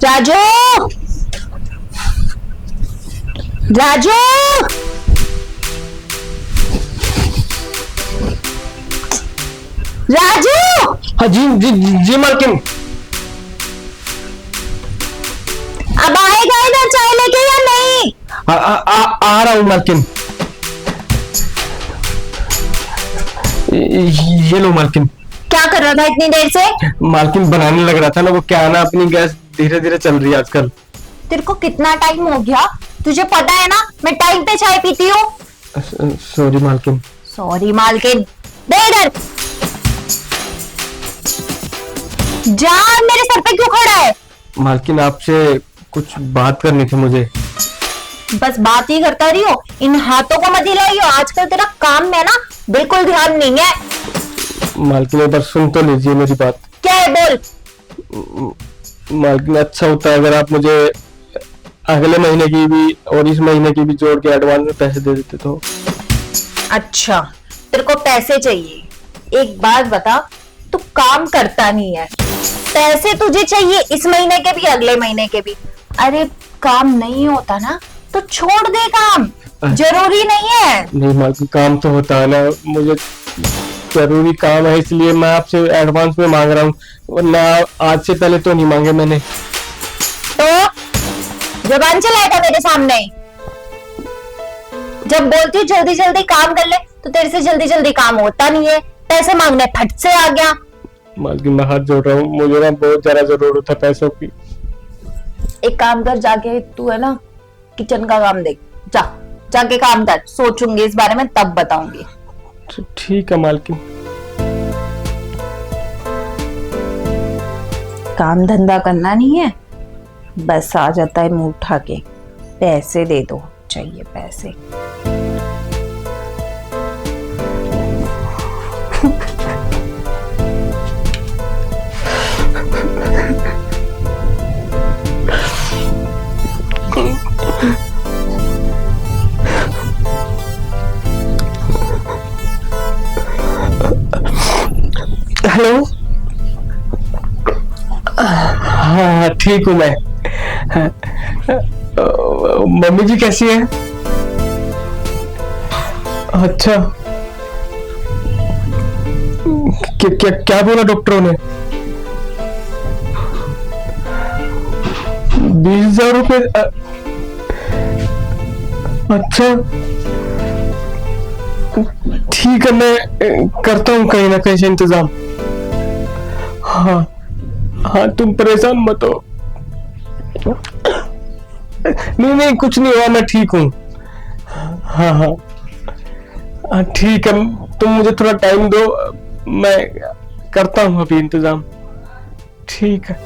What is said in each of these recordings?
राजू, राजू, राजू। हाँ जी जी जी मालकिन। अब आएगा इधर चाय लेके या नहीं? आ रहा हूँ मालकिन। ये लो मालकिन। क्या कर रहा था इतनी देर से? मालकिन बनाने लग रहा था ना, वो क्या ना अपनी गैस धीरे धीरे चल रही है आजकल। तेरे को कितना टाइम हो गया? तुझे पता है ना मैं टाइम पे चाय पीती हूँ। सॉरी मालकिन। सॉरी मालकिन, दे इधर। जान, मेरे सर पे क्यों खड़ा है? मालकिन आपसे कुछ बात करनी थी मुझे। बस बात ही करता रही हो, इन हाथों को मत हिलाइयो। आजकल तेरा काम में ना बिल्कुल ध्यान नहीं है। मालकिन एक बार सुन तो लीजिए मेरी बात। क्या है, बोल। मालकिन अच्छा होता है अगर आप मुझे अगले महीने की भी और इस महीने की भी जोड़ के एडवांस में पैसे दे देते तो। अच्छा, तेरे को पैसे चाहिए? एक बात बता, तू काम करता नहीं है, पैसे तुझे चाहिए इस महीने के भी अगले महीने के भी। अरे काम नहीं होता ना तो छोड़ दे, काम जरूरी नहीं है। नहीं मालकिन, काम तो होता है ना, मुझे जरूरी काम है इसलिए मैं आपसे एडवांस में मांग रहा हूँ, वरना आज से पहले तो नहीं मांगे मैंने। तो जबान चलाएगा मेरे सामने? जब बोलती हूँ जल्दी जल्दी काम कर ले तो तेरे से जल्दी जल्दी काम होता नहीं है। पैसे मांगने फट से आ गया। मालकिन मैं हाथ जोड़ रहा हूँ, मुझे ना बहुत ज्यादा जरूरत है पैसों की। एक काम कर, जाके तू है ना किचन का काम देख, जाके काम कर। सोचूंगी इस बारे में तब बताऊंगी। ठीक है मालकिन। काम धंधा करना नहीं है, बस आ जाता है मुंह उठा के, पैसे दे दो, चाहिए पैसे। हेलो। हाँ ठीक हूँ मैं। मम्मी जी कैसी है? अच्छा, क्या क्या बोला डॉक्टरों ने? 20,000 रुपए? अच्छा ठीक है, मैं करता हूँ कहीं ना कहीं से इंतजाम। हाँ हाँ, तुम परेशान मत हो। नहीं नहीं, कुछ नहीं हुआ, मैं ठीक हूँ। हाँ हाँ हाँ ठीक है, तुम मुझे थोड़ा टाइम दो, मैं करता हूँ अभी इंतजाम। ठीक है,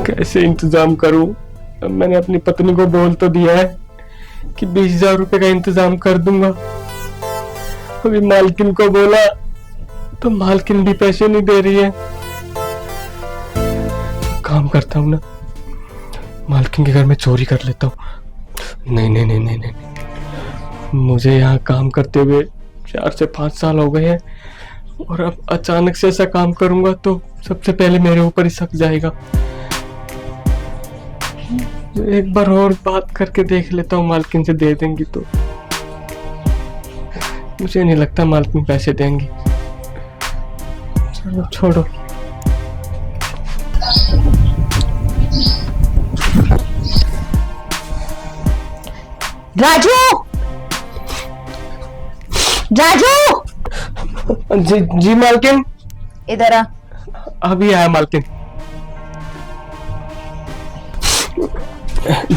कैसे इंतजाम करूं? मैंने अपनी पत्नी को बोल तो दिया है कि 20,000 रुपए का इंतजाम कर दूंगा। अभी मालकिन को बोला तो मालकिन भी पैसे नहीं दे रही है। काम करता हूँ ना, मालकिन के घर में चोरी कर लेता हूँ। नहीं नहीं नहीं नहीं नहीं, मुझे यहाँ काम करते हुए 4 से 5 साल हो गए हैं, और अब अचानक से ऐसा काम करूंगा तो सबसे पहले मेरे ऊपर ही शक जाएगा। एक बार और बात करके देख लेता हूँ, मालकिन से दे देंगी तो। मुझे नहीं लगता मालकिन पैसे देंगी। चलो छोड़ो। राजू, राजू। जी जी मालकिन। इधर आ। अभी आया मालकिन।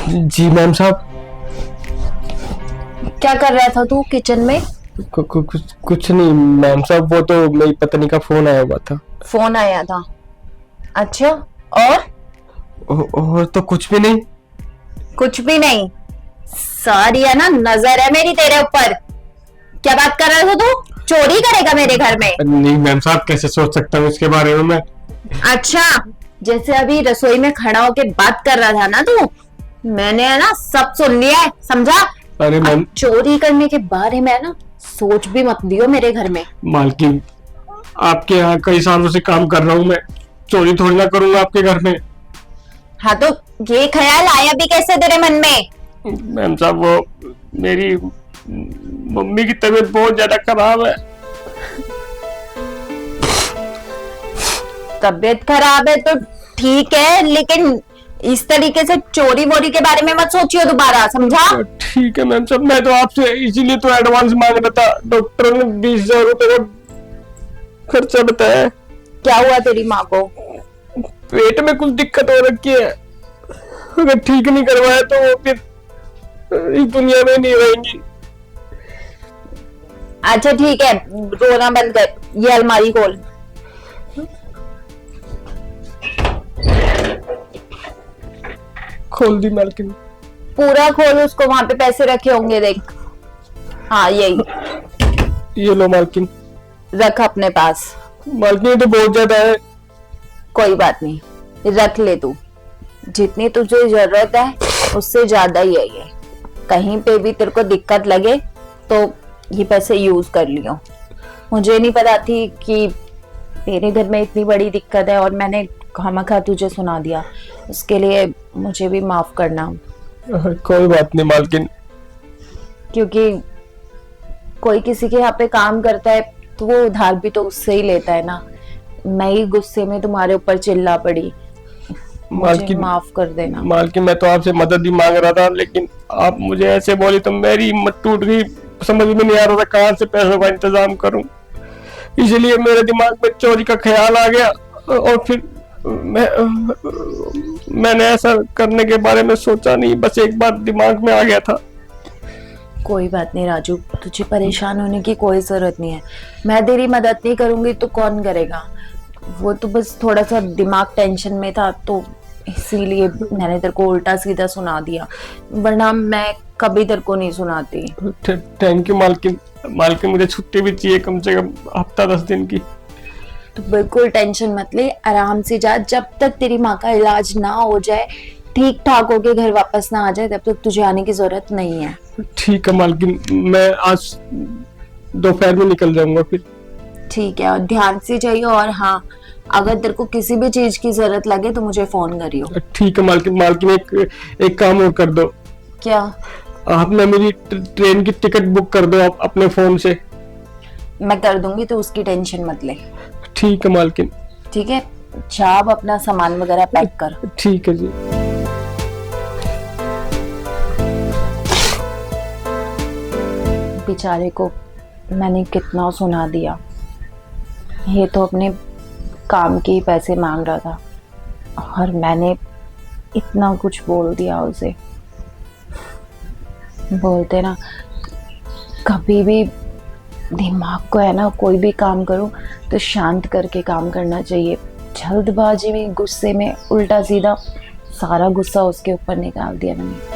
जी मैम साहब। क्या कर रहा था तू किचन में? कुछ नहीं मैम साहब, वो तो मेरी पत्नी का फोन आया हुआ था। फोन आया था? अच्छा, और तो कुछ भी नहीं। कुछ भी नहीं? सारी है ना नजर है मेरी तेरे ऊपर। क्या बात कर रहा था तू? चोरी करेगा मेरे घर में? नहीं मैम साहब, कैसे सोच सकता हूँ इसके बारे में मैं। अच्छा, जैसे अभी रसोई में खड़ा होके बात कर रहा था ना तू, मैंने है ना सब सुन लिया है, समझा? अरे मैम, चोरी करने के बारे में ना सोच भी मत दियो मेरे घर में। मालकिन आपके यहाँ कई सालों से काम कर रहा हूँ मैं, चोरी थोड़ी ना करूंगा आपके घर में। हाँ तो ये ख्याल आया भी कैसे तेरे मन में? मैम साहब, वो मेरी मम्मी की तबीयत बहुत ज्यादा खराब है। तबीयत खराब है तो ठीक है, लेकिन इस तरीके से चोरी वोरी के बारे में मत सोचियो दोबारा, समझा? ठीक है मैम साहब, मैं तो आपसे इसीलिए तो एडवांस मांग रहा था। डॉक्टर ने 20,000 रुपए का खर्चा बताया। क्या हुआ तेरी माँ को? पेट में कुछ दिक्कत हो रखी है, अगर ठीक नहीं करवाया तो वो फिर इस दुनिया में नहीं रहेंगी। अच्छा ठीक है, रोना बंद कर, ये अलमारी खोल। खोल दी मालकिन। पूरा खोल उसको, वहां पे पैसे रखे होंगे देख। हाँ यही ये लो मालकिन। रख अपने पास। मालकिन ये तो बहुत ज्यादा है। कोई बात नहीं, रख ले तू, जितनी तुझे जरूरत है उससे ज्यादा ही है ये। कहीं पे भी तेरे को दिक्कत लगे तो ये पैसे यूज कर लियो। मुझे नहीं पता थी कि तेरे घर में इतनी बड़ी दिक्कत है और मैंने खामखा तुझे सुना दिया, उसके लिए मुझे भी माफ करना। कोई बात नहीं मालकिन। क्योंकि कोई किसी के यहाँ पे काम करता है तो वो उधार भी तो उससे ही लेता है ना। मैं ही गुस्से में तुम्हारे ऊपर चिल्ला पड़ी, मुझे मालकिन माफ कर देना। मालकिन, मैं तो आपसे मदद भी मांग रहा था, लेकिन आप मुझे ऐसे बोली तो मेरी हिम्मत टूट गई। समझ में नहीं आ रहा था कहाँ से पैसों का इंतजाम करूं, इसलिए मेरे दिमाग में चोरी का ख्याल आ गया और फिर मैंने ऐसा करने के बारे में सोचा नहीं, बस एक बात दिमाग में आ गया था। कोई बात नहीं राजू, तुझे परेशान होने की कोई जरूरत नहीं है। मैं तेरी मदद नहीं करूंगी तो कौन करेगा? वो तो बस थोड़ा सा दिमाग टेंशन में था तो इसीलिए मैंने तेरे को उल्टा सीधा सुना दिया, वरना मैं कभी तेरे को नहीं सुनाती। थैंक यू मालकिन। मालकिन मुझे छुट्टी भी चाहिए, कम से कम हफ्ता 10 दिन की। तो बिल्कुल टेंशन मत ले, आराम से जा, जब तक तेरी माँ का इलाज ना हो जाए, ठीक ठाक होके घर वापस ना आ जाए, तब तक तुझे आने की जरूरत नहीं है। ठीक है मालकिन, मैं आज दोपहर में निकल जाऊंगा फिर। ठीक है, और ध्यान से जाइए। और हाँ, अगर तेरे को किसी भी चीज की जरूरत लगे तो मुझे फोन करियो। ठीक है मालकिन। मालकिन एक काम और कर दो। क्या? आप ना मेरी ट्रेन की टिकट बुक कर दो आप अपने फोन से। मैं कर दूंगी, तो उसकी टेंशन मत ले। ठीक है मालकिन। ठीक है, जा अब अपना सामान वगैरह पैक कर। ठीक है जी। बेचारे को मैंने कितना सुना दिया, ये तो अपने काम के ही पैसे मांग रहा था और मैंने इतना कुछ बोल दिया उसे। बोलते ना, कभी भी दिमाग को है ना, कोई भी काम करो तो शांत करके काम करना चाहिए। जल्दबाजी में, गुस्से में उल्टा सीधा सारा गुस्सा उसके ऊपर निकाल दिया मैंने।